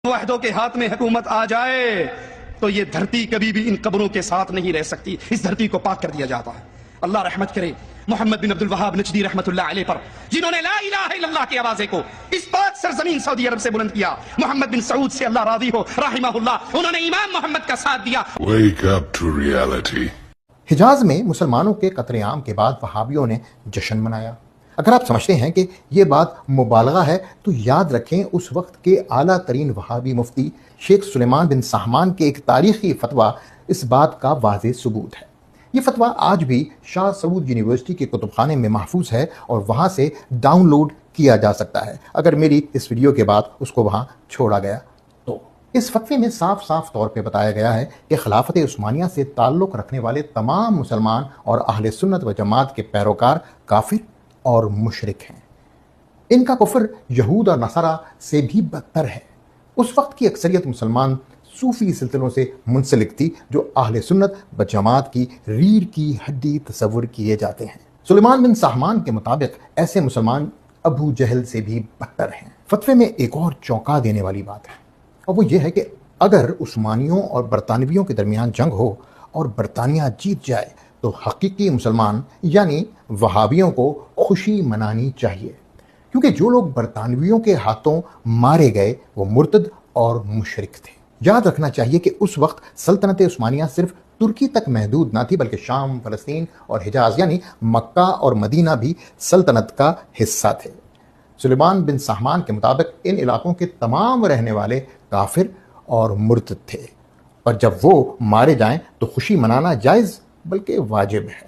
وحدوں کے ہاتھ میں حکومت آ جائے تو یہ دھرتی کبھی بھی ان قبروں کے ساتھ نہیں رہ سکتی، اس دھرتی کو پاک کر دیا جاتا ہے۔ اللہ رحمت کرے محمد بن عبد الوہاب نجدی رحمت اللہ علیہ پر، جنہوں نے لا الہ الا اللہ کی آوازیں کو اس پاک سرزمین سعودی عرب سے بلند کیا۔ محمد بن سعود سے اللہ راضی ہو رحمہ اللہ، انہوں نے امام محمد کا ساتھ دیا۔ Wake up to reality. Hijaz میں مسلمانوں کے قتل عام کے بعد وہابیوں نے جشن منایا۔ اگر آپ سمجھتے ہیں کہ یہ بات مبالغہ ہے تو یاد رکھیں اس وقت کے اعلیٰ ترین وہابی مفتی شیخ سلیمان بن سہمان کے ایک تاریخی فتویٰ اس بات کا واضح ثبوت ہے۔ یہ فتویٰ آج بھی شاہ سعود یونیورسٹی کے کتب خانے میں محفوظ ہے اور وہاں سے ڈاؤن لوڈ کیا جا سکتا ہے، اگر میری اس ویڈیو کے بعد اس کو وہاں چھوڑا گیا تو۔ اس فتوے میں صاف صاف طور پہ بتایا گیا ہے کہ خلافت عثمانیہ سے تعلق رکھنے والے تمام مسلمان اور اہل سنت و جماعت کے پیروکار کافر اور مشرک ہیں۔ ان کا کفر یہود اور نصارہ سے بھی بدتر ہے۔ اس وقت کی اکثریت مسلمان صوفی سلسلوں سے منسلک تھی جو اہل سنت و جماعت کی ریڑھ کی ہڈی تصور کیے جاتے ہیں۔ سلیمان بن سہمان کے مطابق ایسے مسلمان ابو جہل سے بھی بدتر ہیں۔ فتوے میں ایک اور چونکا دینے والی بات ہے، اور وہ یہ ہے کہ اگر عثمانیوں اور برطانویوں کے درمیان جنگ ہو اور برطانیہ جیت جائے تو حقیقی مسلمان یعنی وہابیوں کو خوشی منانی چاہیے، کیونکہ جو لوگ برطانویوں کے ہاتھوں مارے گئے وہ مرتد اور مشرک تھے۔ یاد رکھنا چاہیے کہ اس وقت سلطنت عثمانیہ صرف ترکی تک محدود نہ تھی، بلکہ شام، فلسطین اور حجاز یعنی مکہ اور مدینہ بھی سلطنت کا حصہ تھے۔ سلیمان بن سہمان کے مطابق ان علاقوں کے تمام رہنے والے کافر اور مرتد تھے، اور جب وہ مارے جائیں تو خوشی منانا جائز بلکہ واجب ہے۔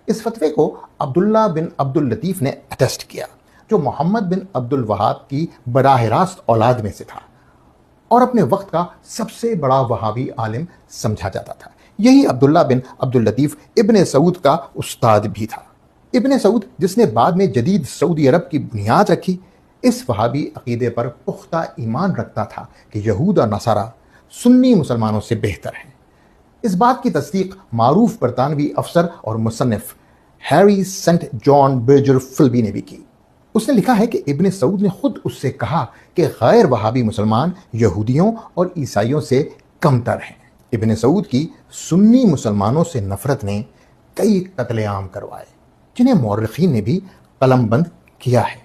اس فتوے کو عبداللہ بن عبد اللطیف نے اٹیسٹ کیا، جو محمد بن عبد الوہاب کی براہ راست اولاد میں سے تھا اور اپنے وقت کا سب سے بڑا وہابی عالم سمجھا جاتا تھا۔ یہی عبداللہ بن عبد اللطیف ابن سعود کا استاد بھی تھا۔ ابن سعود جس نے بعد میں جدید سعودی عرب کی بنیاد رکھی، اس وہابی عقیدے پر پختہ ایمان رکھتا تھا کہ یہود اور نصارہ سنی مسلمانوں سے بہتر ہیں۔ اس بات کی تصدیق معروف برطانوی افسر اور مصنف ہیری سینٹ جان برجر فلبی نے بھی کی۔ اس نے لکھا ہے کہ ابن سعود نے خود اس سے کہا کہ غیر وہابی مسلمان یہودیوں اور عیسائیوں سے کمتر ہیں۔ ابن سعود کی سنی مسلمانوں سے نفرت نے کئی قتل عام کروائے، جنہیں مورخین نے بھی قلم بند کیا ہے۔